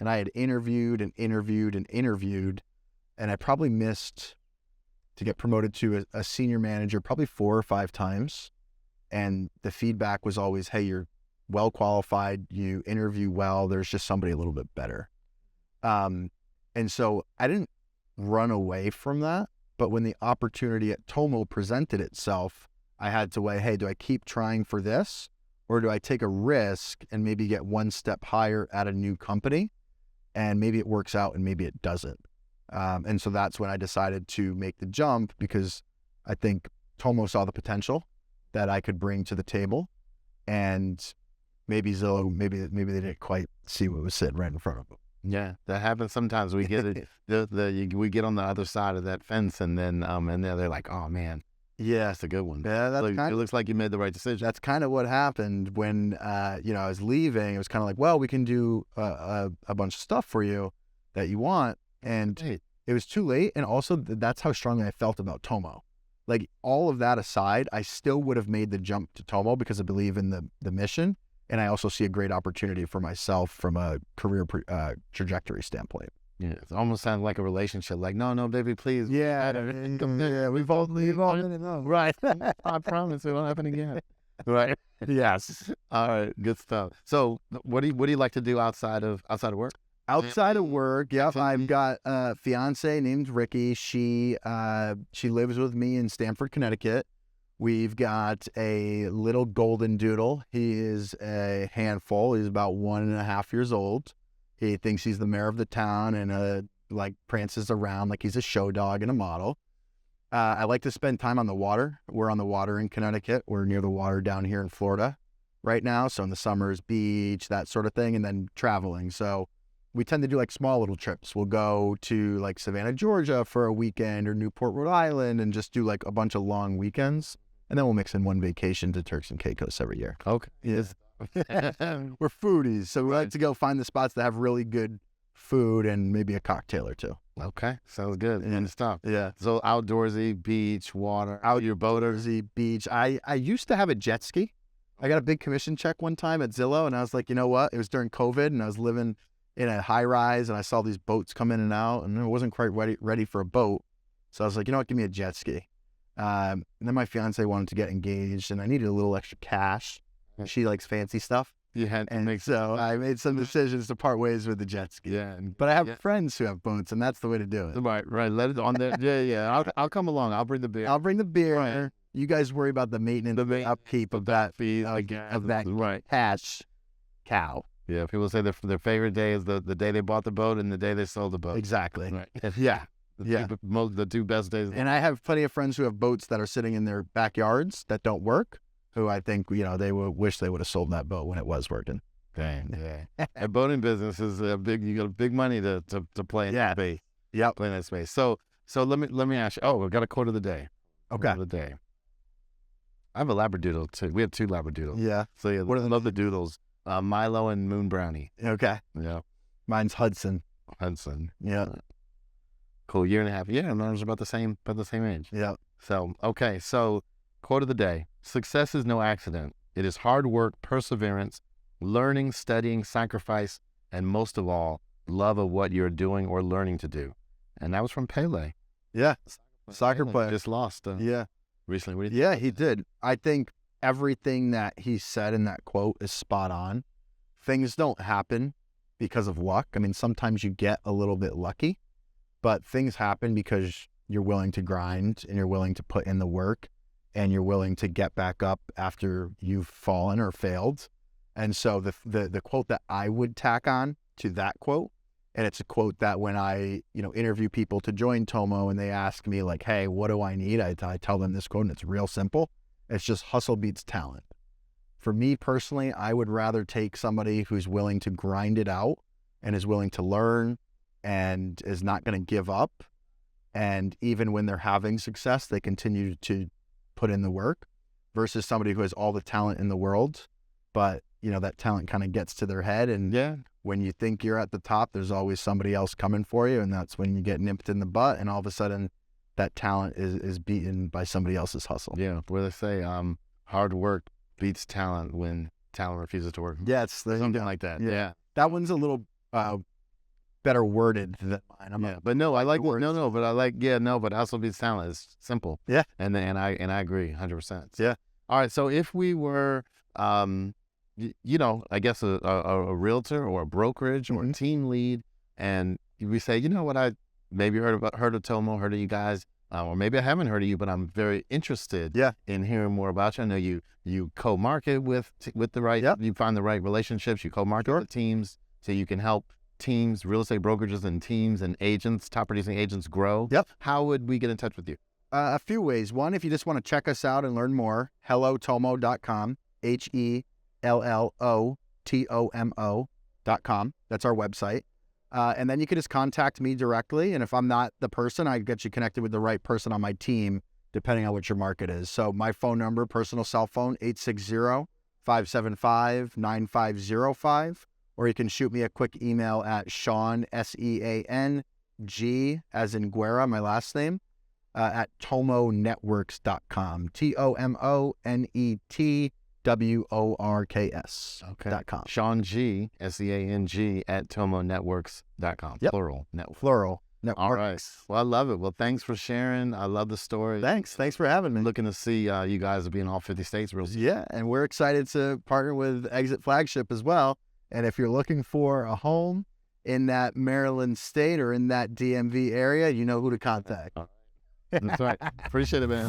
And I had interviewed and interviewed and interviewed, and I probably missed to get promoted to a senior manager probably 4 or 5 times. And the feedback was always, hey, you're well qualified, you interview well, there's just somebody a little bit better. And so I didn't run away from that, but when the opportunity at Tomo presented itself, I had to weigh, hey, do I keep trying for this, or do I take a risk and maybe get one step higher at a new company, and maybe it works out and maybe it doesn't. And so that's when I decided to make the jump, because I think Tomo saw the potential that I could bring to the table, and maybe Zillow, maybe they didn't quite see what was sitting right in front of them. Yeah, that happens sometimes. We get it, we get on the other side of that fence, and then they're like, oh man, yeah, that's a good one. Yeah, that's it looks like you made the right decision. That's kind of what happened when I was leaving. It was kind of like, well, we can do a bunch of stuff for you that you want, and it was too late. And also, that's how strongly I felt about Tomo. Like, all of that aside, I still would have made the jump to Tomo because I believe in the mission, and I also see a great opportunity for myself from a career trajectory standpoint. Yeah, it almost sounds like a relationship. Like, no, baby, please. Yeah, we've all been in love. Right. I promise it won't happen again. Right. Yes. All right. Good stuff. So, what do you like to do outside of work? Outside of work, yep. I've got a fiance named Ricky. She lives with me in Stamford, Connecticut. We've got a little golden doodle. He is a handful. He's about 1.5 years old. He thinks he's the mayor of the town and like prances around like he's a show dog and a model. I like to spend time on the water. We're on the water in Connecticut. We're near the water down here in Florida right now. So in the summers, beach, that sort of thing, and then traveling. So we tend to do like small little trips. We'll go to like Savannah, Georgia for a weekend, or Newport, Rhode Island, and just do like a bunch of long weekends. And then we'll mix in one vacation to Turks and Caicos every year. Okay. Yes. We're foodies, so we like to go find the spots that have really good food and maybe a cocktail or two. Okay, sounds good. And stuff. Yeah. So outdoorsy, beach, water, your Outdoorsy, beach. I used to have a jet ski. I got a big commission check one time at Zillow, and I was like, you know what? It was during COVID, and I was living in a high rise, and I saw these boats come in and out, and I wasn't quite ready for a boat. So I was like, you know what? Give me a jet ski. And then my fiance wanted to get engaged, and I needed a little extra cash. She likes fancy stuff. You had to make so I made some decisions to part ways with the jet ski. Yeah. But I have friends who have boats, and that's the way to do it. Right. Let it on there. Yeah. I'll come along. I'll bring the beer. I'll bring the beer. Right. You guys worry about the maintenance, the upkeep of that right. cash cow. Yeah. People say their favorite day is the day they bought the boat and the day they sold the boat. Exactly. Right. Yeah. The two best days. And I have plenty of friends who have boats that are sitting in their backyards that don't work, who I think, they would wish they would have sold that boat when it was working. Dang, yeah. And boating business is you got big money to play in that space. Yep. Play in that space. So let me ask you, we got a quote of the day. Okay. Quote of the day. I have a Labradoodle too. We have 2 Labradoodles. Yeah. So yeah, I love the doodles. Milo and Moon Brownie. Okay. Yeah. Mine's Hudson. Yeah. Cool. 1.5 years. Yeah, I was about the same age. Yeah. So, okay. So, quote of the day. Success is no accident. It is hard work, perseverance, learning, studying, sacrifice, and most of all, love of what you're doing or learning to do. And that was from Pele. Yeah. Soccer player. Just lost. Recently. Yeah, he did. I think everything that he said in that quote is spot on. Things don't happen because of luck. I mean, sometimes you get a little bit lucky, but things happen because you're willing to grind and you're willing to put in the work and you're willing to get back up after you've fallen or failed. And so the quote that I would tack on to that quote, and it's a quote that when I, interview people to join Tomo and they ask me like, hey, what do I need? I tell them this quote, and it's real simple. It's just hustle beats talent. For me personally, I would rather take somebody who's willing to grind it out and is willing to learn and is not going to give up. And even when they're having success, they continue to put in the work, versus somebody who has all the talent in the world, but that talent kind of gets to their head. And when you think you're at the top, there's always somebody else coming for you. And that's when you get nipped in the butt. And all of a sudden that talent is beaten by somebody else's hustle. Yeah. Where they say, hard work beats talent when talent refuses to work. Yeah. It's something like that. Yeah. That one's a little better worded than mine. Yeah, but no, I like words. no, but I like but also be sound. It's simple. Yeah. and I agree 100%. Yeah. All right, so if we were, I guess a realtor or a brokerage or a team lead, and we say, you know what, I maybe heard of Tomo, heard of you guys, or maybe I haven't heard of you, but I'm very interested in hearing more about you. I know you co-market with the right, you find the right relationships, you co-market with teams, so you can help teams, real estate brokerages and teams and agents, top producing agents grow. How would we get in touch with you? A few ways. One, if you just want to check us out and learn more, hellotomo.com, HELLOTOMO.com. That's our website. And then you can just contact me directly. And if I'm not the person, I get you connected with the right person on my team, depending on what your market is. So my phone number, personal cell phone, 860-575-9505. Or you can shoot me a quick email at Sean, SEANG, as in Guerra, my last name, at tomonetworks.com, TOMONETWORKS.com. Sean G, SEANG, at tomonetworks.com. Plural. Network. Plural. Networks. All right. Well, I love it. Well, thanks for sharing. I love the story. Thanks for having me. Looking to see you guys be in all 50 states real soon. Yeah, and we're excited to partner with Exit Flagship as well. And if you're looking for a home in that Maryland state or in that DMV area, you know who to contact. That's right. Appreciate it, man.